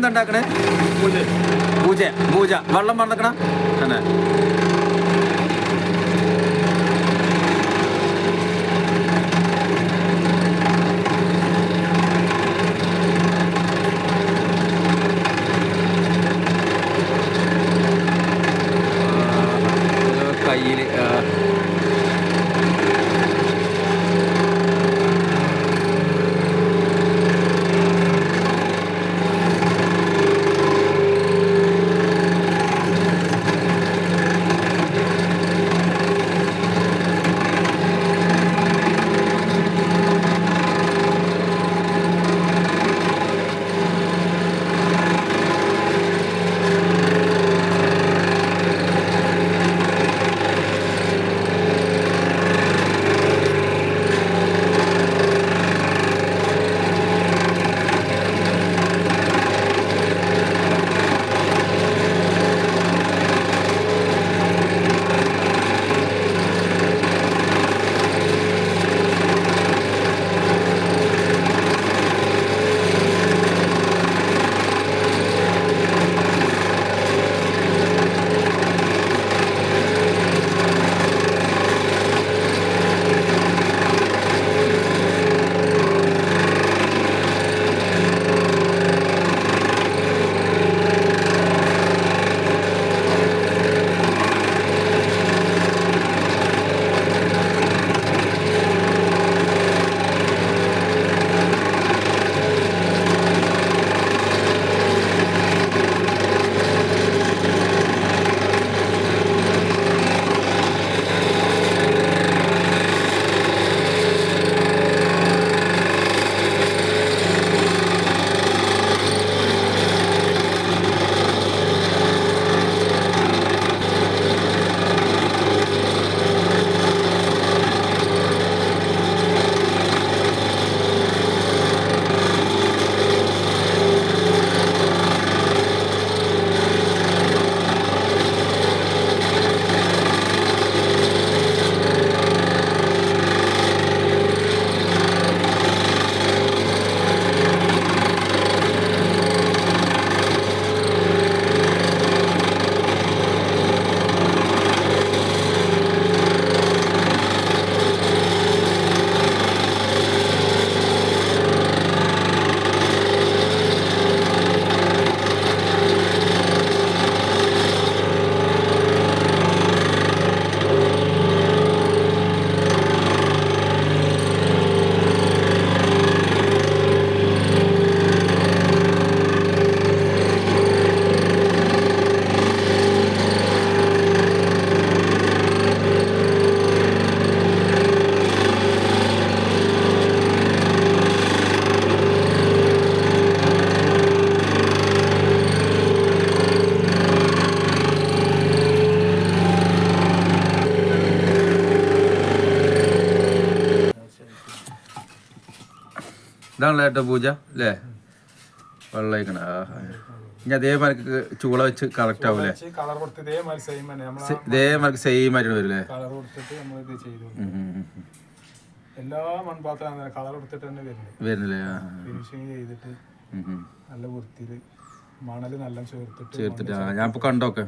എന്താ ഉണ്ടാക്കണേ? പൂജ പൂജ വെള്ളം പറഞ്ഞേക്കണ തന്നെ. കയ്യിൽ ഇതാണല്ലോ ഏട്ടോ പൂജ അല്ലേ? വെള്ളം കഴിക്കണ ഇനി അതേമാതിരി ചൂള വെച്ച് കറക്റ്റ് ആവൂലേ? ഇതേമാതിരി സെയിം ആയിട്ട് വരും അല്ലേ? എല്ലാ മൺപാത്രം കളർ കൊടുത്തിട്ട് തന്നെ വരുന്നില്ലേ? ഫിനിഷിങ് ചെയ്തിട്ട് നല്ല വൃത്തിയില് മണല് നല്ല ചേർത്തിട്ട് ഞാൻ ഇപ്പൊ കണ്ടോക്കെ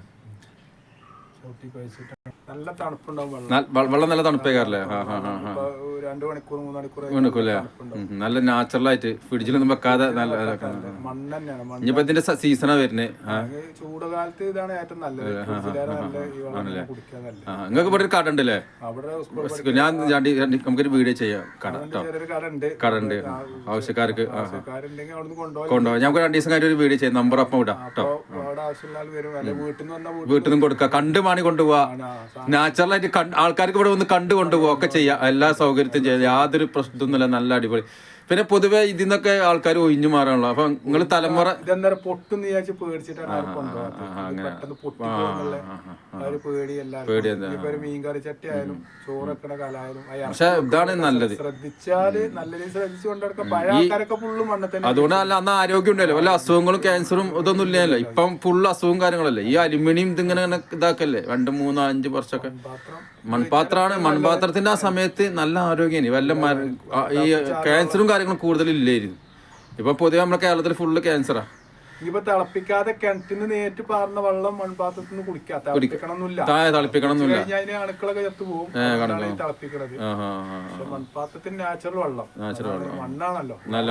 ചവിട്ടി കഴിച്ചിട്ട് നല്ല തണുപ്പുണ്ടാവും. വെള്ളം നല്ല തണുപ്പേക്കാറല്ലേ? 2 മണിക്കൂർ 3 മണിക്കൂർ ല്ലേ? നല്ല നാച്ചുറൽ ആയിട്ട് ഫ്രിഡ്ജിലൊന്നും വെക്കാതെ നല്ല മണ്ണ് തന്നെയാണ്. ഇനിയിപ്പോ ഇതിന്റെ സീസണാ വരുന്നത്. ചൂടുകാലത്ത് ഇതാണ് ഏറ്റവും നല്ലത്. നിങ്ങൾക്ക് ഇവിടെ ഒരു കട ഉണ്ടല്ലേ? ഞാൻ നമുക്കൊരു വീഡിയോ ചെയ്യാം. കട ഉണ്ട് ആവശ്യക്കാർക്ക് കൊണ്ടുപോകാം. ഞങ്ങൾക്ക് 2 ദിവസം കഴിഞ്ഞ ഒരു വീഡിയോ ചെയ്യാം. നമ്പർ അപ്പം വിടാം കേട്ടോ. വീട്ടിൽ നിന്നും കൊടുക്കാം. കണ്ട് മാണി കൊണ്ടുപോവാ. നാച്ചുറലായിട്ട് ആൾക്കാർക്ക് ഇവിടെ വന്ന് കണ്ടു കൊണ്ടുപോവാ ഒക്കെ ചെയ്യാം. എല്ലാ സൗകര്യത്തിനും ചെയ്യാം. യാതൊരു പ്രശ്നമൊന്നുമില്ല. നല്ല അടിപൊളി. പിന്നെ പൊതുവെ ഇതിന്നൊക്കെ ആൾക്കാർ ഒഴിഞ്ഞു മാറാണല്ലോ. അപ്പൊ നിങ്ങൾ തലമുറ മീൻകറി ചട്ടി ആയാലും ചോറക്കണ കാലായാലും പക്ഷെ ഇതാണ് നല്ലത്. ശ്രദ്ധിച്ചാല് നല്ല രീതിയിൽ ശ്രദ്ധിച്ചു കൊണ്ടെടുക്കാം. പഴയ ആൾക്കാരൊക്കെ ഫുള്ള് മണ്ണത്തിന്. അതുകൊണ്ട് അന്ന് ആരോഗ്യം ഉണ്ടല്ലോ. വല്ല അസുഖങ്ങളും ക്യാൻസറും ഇതൊന്നും ഇല്ലല്ലോ. ഇപ്പം ഫുള്ള് അസുഖവും കാര്യങ്ങളല്ലേ. ഈ അലുമിനിയം ഇതിങ്ങനെ ഇതാക്കല്ലേ 2, 3, 5 വർഷമൊക്കെ. മൺപാത്രമാണ്. മൺപാത്രത്തിന്റെ ആ സമയത്ത് നല്ല ആരോഗ്യം. വല്ല ഈ ക്യാൻസറും കാര്യങ്ങളും കൂടുതലില്ലായിരുന്നു. ഇപ്പൊ പൊതുവെ നമ്മുടെ കേരളത്തിൽ ഫുള്ള് ക്യാൻസറാ. ഇപ്പൊ തിളപ്പിക്കാതെ കിണറ്റിന്ന് നേരിട്ട് പാർന്ന വെള്ളം മൺപാത്രത്തിൽ നിന്ന് കുടിക്കാം, തിളപ്പിക്കണമെന്നില്ല. തിളപ്പിക്കണമെന്നില്ല. അതിന് അണുക്കളൊക്കെ ചത്തു പോകും, തിളപ്പിക്കണത്. മൺപാത്രത്തിന് നാച്ചുറൽ വെള്ളം, മണ്ണാണല്ലോ. നല്ല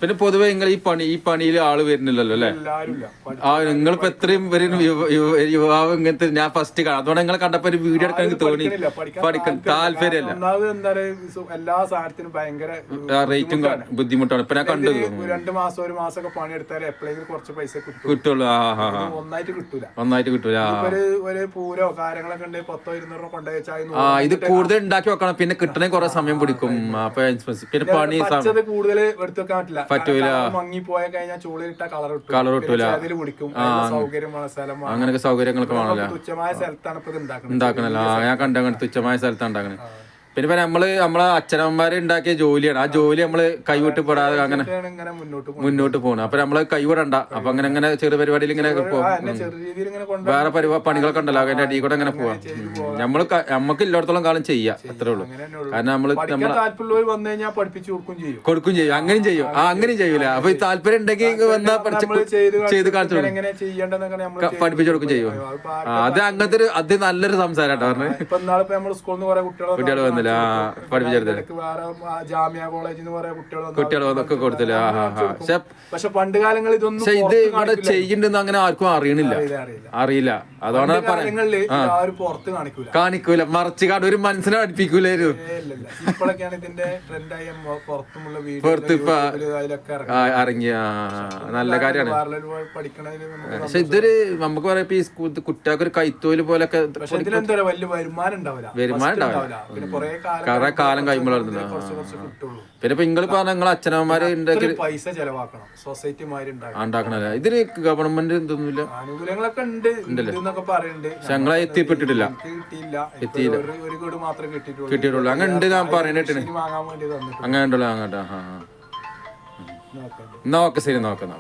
പിന്നെ പൊതുവെ നിങ്ങൾ ഈ പണിയിൽ ആള് വരുന്നില്ലല്ലോ അല്ലെ? നിങ്ങളിപ്പോ എത്രയും യുവാവ് ഇങ്ങനത്തെ ഞാൻ ഫസ്റ്റ് കാണാം. അതുകൊണ്ട് നിങ്ങളെ കണ്ടപ്പോ ഒരു വീഡിയോ എടുക്കാൻ എനിക്ക് തോന്നി. പഠിക്കാൻ താല്പര്യമല്ല. എല്ലാ സാധനത്തിനും ഭയങ്കര റേറ്റും ബുദ്ധിമുട്ടാണ്. ഇപ്പൊ ഞാൻ കണ്ടത് 2 മാസം 1 മാസമൊക്കെ പണിയെടുത്താൽ എപ്പോഴെങ്കിലും കുറച്ച് പൈസ കിട്ടുള്ളൂ. ഒന്നായിട്ട് കിട്ടൂല. ഒരു പൂരോ കാര്യങ്ങളൊക്കെ ഉണ്ടെങ്കിൽ 100-200 കൊണ്ടുവച്ചാൽ ഇത് കൂടുതൽ ഉണ്ടാക്കി വെക്കണം. പിന്നെ കിട്ടണേ കുറെ സമയം പിടിക്കും. അപ്പൊ പിന്നെ പണി കൂടുതൽ എടുത്തു വെക്കാൻ പറ്റൂല. മങ്ങിപ്പോയ കഴിഞ്ഞാൽ ചൂളിലിട്ട കളർ കിട്ടൂല. അതിൽ കുടിക്കും. സൗകര്യമുള്ള സ്ഥലം, അങ്ങനെയൊക്കെ സൗകര്യങ്ങളൊക്കെ വേണല്ലോ. തുച്ഛമായ സ്ഥലത്താണ് ഇപ്പൊ ഉണ്ടാക്കണല്ലോ. ഞാൻ കണ്ടങ്ങനെ തുച്ഛമായ സ്ഥലത്താണ് ഉണ്ടാക്കണത്. പിന്നെ നമ്മളെ അച്ഛനമ്മമാര് ഉണ്ടാക്കിയ ജോലിയാണ്. ആ ജോലി നമ്മള് കൈവിട്ട് പെടാതെ അങ്ങനെ മുന്നോട്ട് പോകണം. അപ്പൊ നമ്മള് കൈവിടണ്ട. അപ്പൊ അങ്ങനെ ചെറു പരിപാടിയിൽ ഇങ്ങനെ വേറെ പണികളൊക്കെ ഉണ്ടല്ലോ, അതിന്റെ അടിയിൽ കൂടെ അങ്ങനെ പോവാം. നമുക്ക് ഇല്ലാടത്തോളം കാലം ചെയ്യാം, അത്രേ ഉള്ളൂ. കാരണം നമ്മള് കൊടുക്കും ചെയ്യും. അങ്ങനെയും ചെയ്യും. അങ്ങനെയും ചെയ്യൂല. അപ്പൊ ഈ താല്പര്യം ഉണ്ടെങ്കിൽ വന്നാ ചെയ്ത് കാണിച്ചു പഠിപ്പിച്ചു കൊടുക്കും ചെയ്യും. അത് അങ്ങനത്തെ അത് നല്ലൊരു സംസാരം കേട്ടോ പറഞ്ഞത്. കുട്ടികൾ വന്നില്ല പഠിപ്പിച്ചെടുത്ത് കുട്ടികൾ വന്നൊക്കെ കൊടുത്തില്ല. പക്ഷെ പണ്ട് കാലങ്ങളിൽ ഇതൊന്നും ഇത് ഇവിടെ ചെയ്യുന്നുണ്ടെന്ന് അങ്ങനെ ആർക്കും അറിയില്ല. അതാണ് കാണിക്കൂല, മറച്ചു കാട് ഒരു മനസ്സിനെ അടുപ്പിക്കൂലായിരുന്നു. ഇപ്പോഴൊക്കെയാണ് ഇതിന്റെ ട്രെൻഡായി പുറത്ത് ഇപ്പൊ ഇറങ്ങിയ നല്ല കാര്യമാണ്. പക്ഷെ ഇതൊരു നമുക്ക് പറയാം ഇപ്പൊ ഈ കുട്ടികൾക്ക് ഒരു കൈത്തോല് പോലൊക്കെ വലിയ വരുമാനം ഉണ്ടാവില്ല. കുറെ കാലം കഴിയുമ്പോഴാണ്. പിന്നെ ഇപ്പൊ നിങ്ങൾ പറഞ്ഞ നിങ്ങളെ അച്ഛനമ്മമാര് പൈസ ചെലവാക്കണം, ഉണ്ടാക്കണല്ലേ. ഇതിന് ഗവൺമെന്റ് എന്തൊന്നുമില്ല, ആനുകൂല്യങ്ങളൊക്കെ ഉണ്ട് എന്നൊക്കെ പറയുന്നുണ്ട്. പക്ഷെ ഞങ്ങളെ എത്തിപ്പെട്ടിട്ടില്ല. കിട്ടിയിട്ടുള്ളൂ. അങ്ങനെ ഉണ്ട് ഞാൻ പറഞ്ഞിട്ട് അങ്ങനെ ഉണ്ടല്ലോ. അങ്ങോട്ട് എന്നാ ഓക്കെ, ശരി, നോക്കാം.